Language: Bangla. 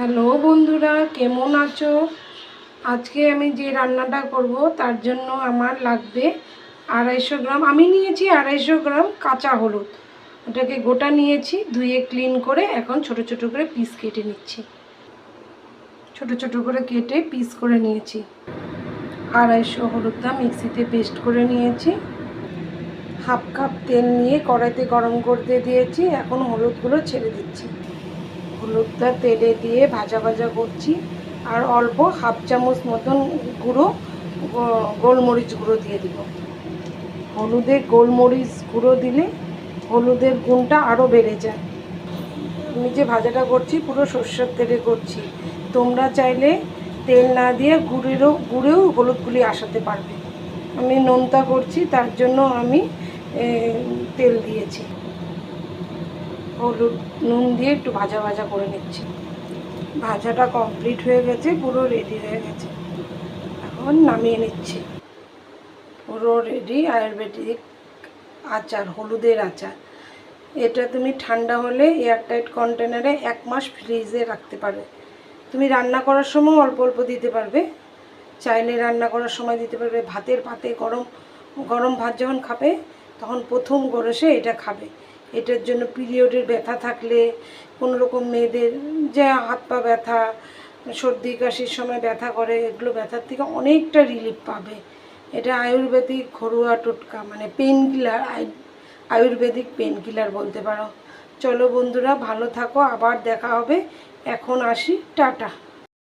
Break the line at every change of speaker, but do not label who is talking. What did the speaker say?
হ্যালো বন্ধুরা, কেমন আছো? আজকে আমি যে রান্নাটা করব তার জন্য আমার লাগবে 250 গ্রাম। আমি নিয়েছি 250 গ্রাম কাঁচা হলুদ। ওটাকে গোটা নিয়েছি, ধুয়ে ক্লিন করে এখন ছোট ছোট করে পিস কেটে নিচ্ছি। ছোট ছোট করে কেটে পিস করে নিয়েছি। 250 হলুদটা মিক্সিতে পেস্ট করে নিয়েছি। হাফ কাপ তেল নিয়ে কড়াইতে গরম করতে দিয়েছি। এখন হলুদগুলো ছেড়ে দিচ্ছি। হলুদটা তেলে দিয়ে ভাজা ভাজা করছি। আর অল্প হাফ চামচ মতন গোলমরিচ গুঁড়ো দিয়ে দিব। হলুদে গোলমরিচ গুঁড়ো দিলে হলুদের গুণটা আরও বেড়ে যায়। আমি যে ভাজাটা করছি পুরো সর্ষের তেলে করছি। তোমরা চাইলে তেল না দিয়ে গুঁড়েও হলুদগুলি আসাতে পারবে। আমি নোনতা করছি, তার জন্য আমি তেল দিয়েছি। হলুদ নুন দিয়ে একটু ভাজা ভাজা করে নিচ্ছি। ভাজাটা কমপ্লিট হয়ে গেছে, পুরো রেডি হয়ে গেছে। এখন নামিয়ে নিচ্ছি। পুরো রেডি আয়ুর্বেদিক আচার, হলুদের আচার। এটা তুমি ঠান্ডা হলে এয়ারটাইট কন্টেনারে 1 মাস ফ্রিজে রাখতে পারবে। তুমি রান্না করার সময় অল্প অল্প দিতে পারবে, চাইলে রান্না করার সময় দিতে পারবে। ভাতের পাতে গরম গরম ভাত যখন খাবে তখন প্রথম গরসে এটা খাবে। এটার জন্য পিরিয়ডের ব্যথা থাকলে, কোনো রকম মেয়েদের যে হাত পা ব্যথা, সর্দি কাশির সময় ব্যথা করে, এগুলো ব্যথার থেকে অনেকটা রিলিফ পাবে। এটা আয়ুর্বেদিক ঘরোয়া টোটকা, মানে pain killer, Ayurvedic pain killer বলতে পারো। চলো বন্ধুরা, ভালো থাকো, আবার দেখা হবে। এখন আসি, টাটা।